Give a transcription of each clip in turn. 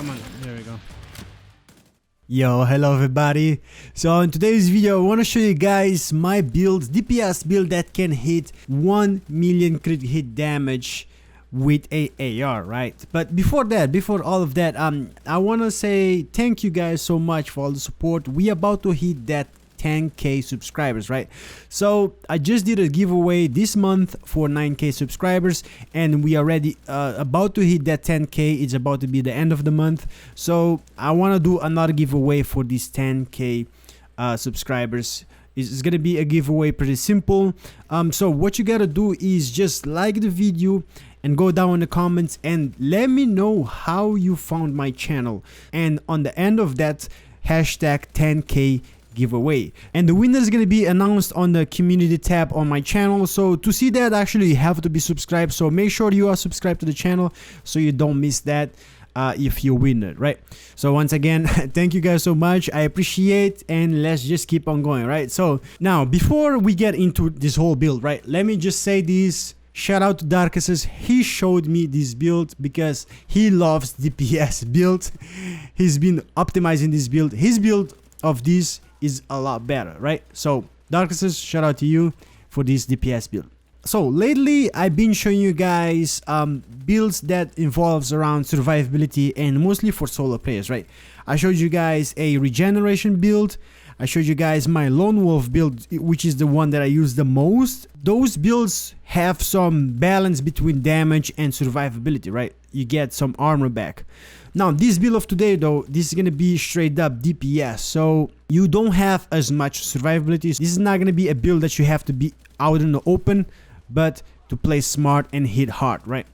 Come on, there we go. Yo, hello everybody. So in today's video I want to show you guys my build, DPS build that can hit 1 million crit hit damage with a AR, right? But before all of that, I want to say thank you guys so much for all the support. We about to hit that 10k subscribers, right? So I just did a giveaway this month for 9k subscribers, and we are already about to hit that 10k. It's about to be the end of the month, so I want to do another giveaway for these 10k subscribers. It's gonna be a giveaway pretty simple. So what you gotta do is just like the video and go down in the comments and let me know how you found my channel, and on the end of that, hashtag 10k giveaway, and the winner is going to be announced on the community tab on my channel. So to see that, actually you have to be subscribed, so make sure you are subscribed to the channel so you don't miss that if you win it, right? So once again, thank you guys so much, I appreciate, and let's just keep on going, right? So now before we get into this whole build, right, let me just say this. Shout out to Darkzone. He showed me this build because he loves DPS build. He's been optimizing this build. His build of this is a lot better, right? So Darkzone, shout out to you for this DPS build. So lately I've been showing you guys builds that involves around survivability, and mostly for solo players, right? I showed you guys a regeneration build. I showed you guys my lone wolf build, which is the one that I use the most. Those builds have some balance between damage and survivability, right? You get some armor back. Now this build of today though, this is gonna be straight up DPS, so you don't have as much survivability. This is not gonna be a build that you have to be out in the open, but to play smart and hit hard, right?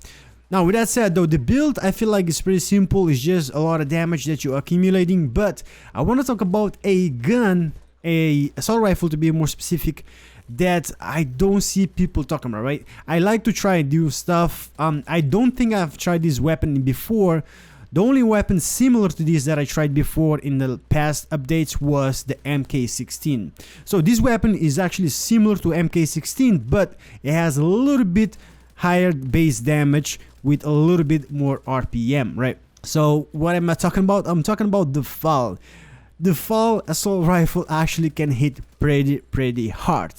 Now with that said though, the build I feel like is pretty simple. It's just a lot of damage that you're accumulating, but I want to talk about a gun, a assault rifle to be more specific, that I don't see people talking about, right? I like to try and do stuff. I don't think I've tried this weapon before. The only weapon similar to this that I tried before in the past updates was the MK16. So this weapon is actually similar to MK16, but it has a little bit higher base damage with a little bit more RPM, right? So what am I talking about? I'm talking about the FAL. The FAL assault rifle actually can hit pretty hard.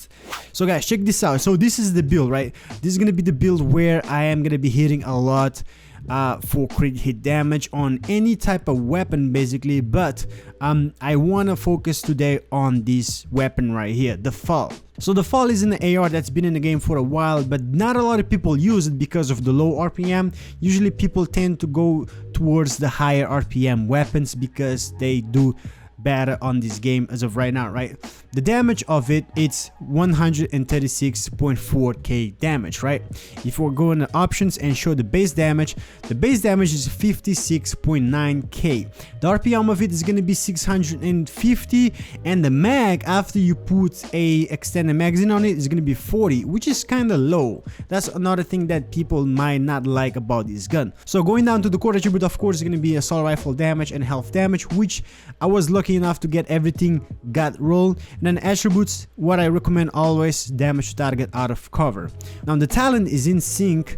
So guys, check this out. So this is the build, right? This is gonna be the build where I am gonna be hitting a lot for crit hit damage on any type of weapon basically, but I want to focus today on this weapon right here, the FAL. So the FAL is an AR that's been in the game for a while, but not a lot of people use it because of the low RPM. Usually people tend to go towards the higher RPM weapons because they do better on this game as of right now, right? The damage of it, it's 136.4k damage, right? If we're going to options and show the base damage is 56.9k. The RPM of it is going to be 650, and the mag, after you put a extended magazine on it, is going to be 40, which is kind of low. That's another thing that people might not like about this gun. So going down to the core attribute, of course, is going to be assault rifle damage and health damage, which I was lucky enough to get everything got roll. And then attributes, what I recommend always, damage to target out of cover. Now the talent is in sync,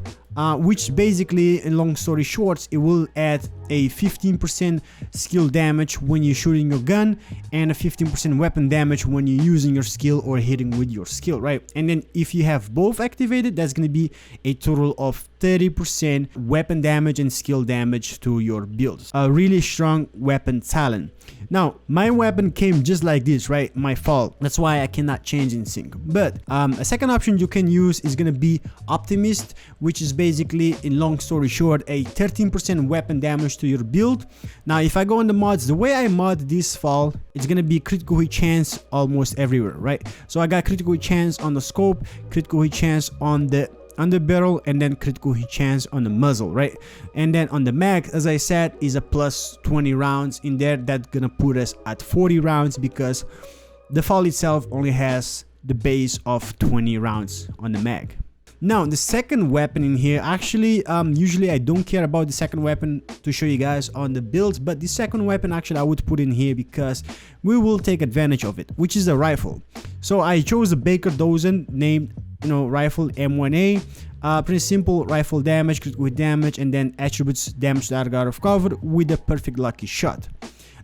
which basically, in long story short, it will add a 15% skill damage when you're shooting your gun, and a 15% weapon damage when you're using your skill or hitting with your skill, right? And then if you have both activated, that's going to be a total of 30% weapon damage and skill damage to your build. A really strong weapon talent. Now my weapon came just like this, right? My fault, that's why I cannot change in sync. But a second option you can use is going to be Optimist, which is basically, in long story short, a 13% weapon damage to your build. Now if I go on the mods, the way I mod this FAL, it's gonna be critical hit chance almost everywhere, right? So I got critical hit chance on the scope, critical hit chance on the underbarrel, and then critical hit chance on the muzzle, right? And then on the mag, as I said, is a plus 20 rounds in there. That's gonna put us at 40 rounds because the FAL itself only has the base of 20 rounds on the mag. Now the second weapon in here, actually usually I don't care about the second weapon to show you guys on the builds, but the second weapon actually I would put in here because we will take advantage of it, which is a rifle. So I chose a Baker Dozen named you know, rifle M1A. Pretty simple rifle damage, critical hit damage, and then attributes damage to target out of cover with a perfect lucky shot.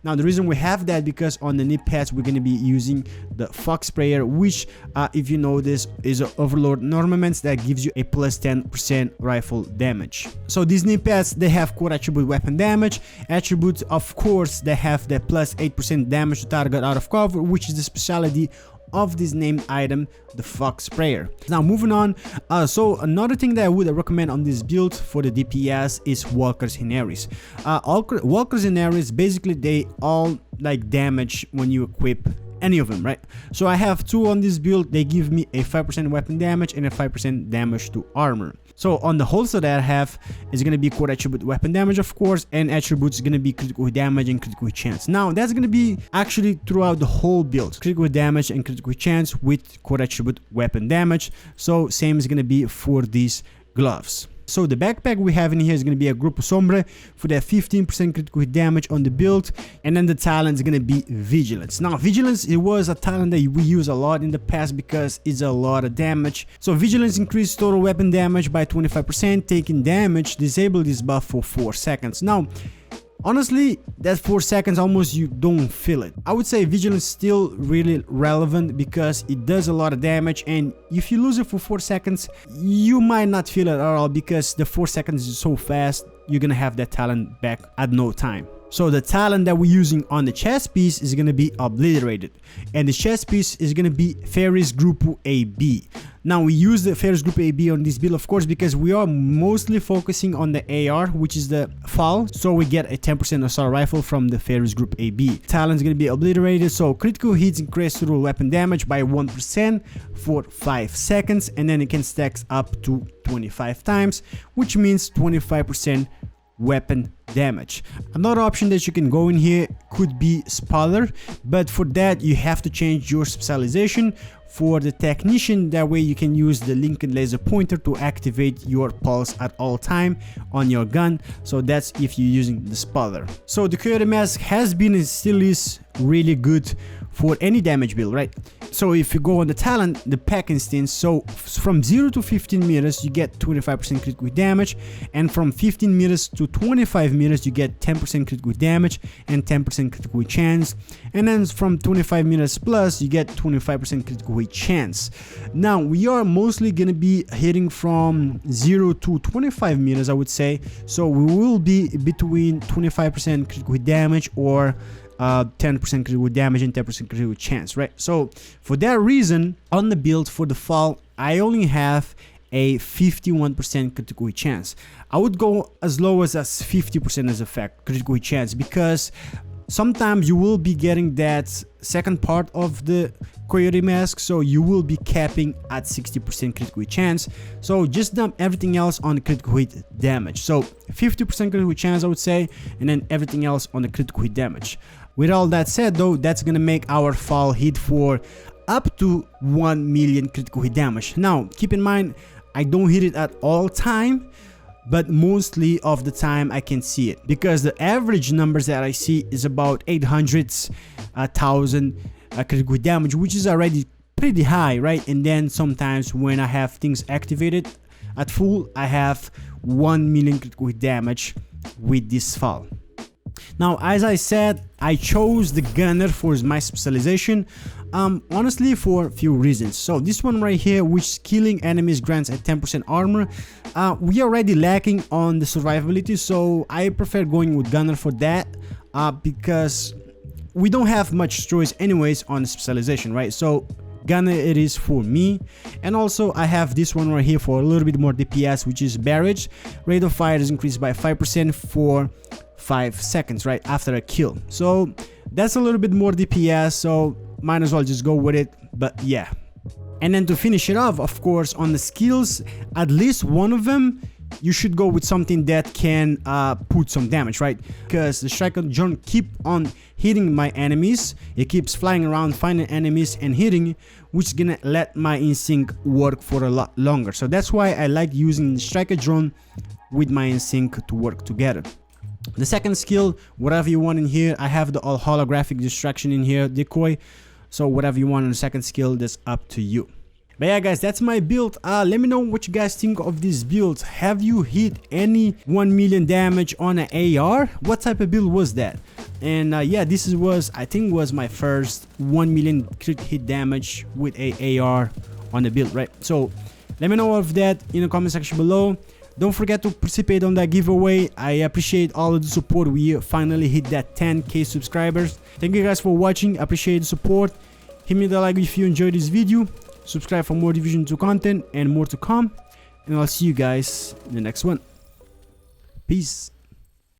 Now the reason we have that because on the knee pads we're going to be using the Fox Sprayer, which if you know this is an Overlord armament that gives you a plus 10% rifle damage. So these knee pads, they have core attribute weapon damage, attributes of course they have the plus 8% damage to target out of cover, which is the specialty of this named item, the Fox Sprayer. Now moving on, so another thing that I would recommend on this build for the DPS is Walkers and Ares. Walkers and Ares, basically they all like damage when you equip any of them, right? So I have two on this build. They give me a 5% weapon damage and a 5% damage to armor. So on the holster that I have is going to be core attribute weapon damage, of course, and attributes is going to be critical hit damage and critical hit chance. Now that's going to be actually throughout the whole build, critical hit damage and critical hit chance with core attribute weapon damage. So same is going to be for these gloves. So the backpack we have in here is going to be a Grupo Sombra for that 15% critical hit damage on the build, and then the talent is going to be Vigilance. Now Vigilance, it was a talent that we use a lot in the past because it's a lot of damage. So Vigilance increases total weapon damage by 25%, taking damage, disable this buff for 4 seconds. Now honestly, that 4 seconds almost you don't feel it. I would say Vigilance is still really relevant because it does a lot of damage, and if you lose it for 4 seconds, you might not feel it at all because the 4 seconds is so fast, you're gonna have that talent back at no time. So the talent that we're using on the chest piece is gonna be Obliterated, and the chest piece is gonna be Ferris Grupo AB. Now we use the Ferris Grupo AB on this build, of course, because we are mostly focusing on the AR, which is the FAL, so we get a 10% assault rifle from the Ferris Grupo AB. Talent is gonna be Obliterated, so critical hits increase total weapon damage by 1% for 5 seconds, and then it can stack up to 25 times, which means 25% weapon damage. Another option that you can go in here could be Spoiler, but for that you have to change your specialization for the Technician. That way you can use the linked laser pointer to activate your pulse at all time on your gun. So that's if you're using the Spoiler. So the Coyote Mask has been and still is really good for any damage build, right? So if you go on the talent, the pack instance, so from 0 to 15 meters you get 25% critical damage, and from 15 meters to 25 meters you get 10% critical damage and 10% critical chance, and then from 25 meters plus you get 25% critical chance. Now we are mostly gonna be hitting from 0 to 25 meters, I would say, so we will be between 25% critical damage or 10% critical damage and 10% critical chance, right? So for that reason, on the build for the fall, I only have a 51% critical hit chance. I would go as low as 50% as a fact critical hit chance, because sometimes you will be getting that second part of the Coyote Mask, so you will be capping at 60% critical hit chance. So just dump everything else on the critical hit damage. So 50% critical hit chance, I would say, and then everything else on the critical hit damage. With all that said though, that's gonna make our fall hit for up to 1 million critical hit damage. Now keep in mind, I don't hit it at all time, but mostly of the time I can see it, because the average numbers that I see is about 800s, 1000 critical hit damage, which is already pretty high, right? And then sometimes when I have things activated at full, I have 1 million critical hit damage with this fall. Now, as I said, I chose the gunner for my specialization, honestly for a few reasons. So this one right here, which killing enemies grants a 10% armor, we are already lacking on the survivability, so I prefer going with gunner for that, because we don't have much choice anyways on the specialization, right? So gunner it is for me. And also I have this one right here for a little bit more DPS, which is barrage. Rate of fire is increased by 5% for 5 seconds right after a kill, so that's a little bit more DPS, so might as well just go with it. But yeah, and then to finish it off, of course, on the skills, at least one of them you should go with something that can put some damage, right? Because the striker John keep on hitting my enemies, it keeps flying around finding enemies and hitting, which is gonna let my insync work for a lot longer. So that's why I like using the striker drone with my insync to work together. The second skill, whatever you want in here, I have the holographic distraction in here, decoy, so whatever you want on the second skill, that's up to you. But yeah guys, that's my build. Let me know what you guys think of this build. Have you hit any 1 million damage on an AR? What type of build was that? And yeah, this was, I think, was my first 1 million crit hit damage with a AR on the build, right? So let me know of that in the comment section below. Don't forget to participate on that giveaway. I appreciate all of the support. We finally hit that 10k subscribers. Thank you guys for watching. I appreciate the support. Hit me the like if you enjoyed this video. Subscribe for more Division 2 content and more to come. And I'll see you guys in the next one. Peace.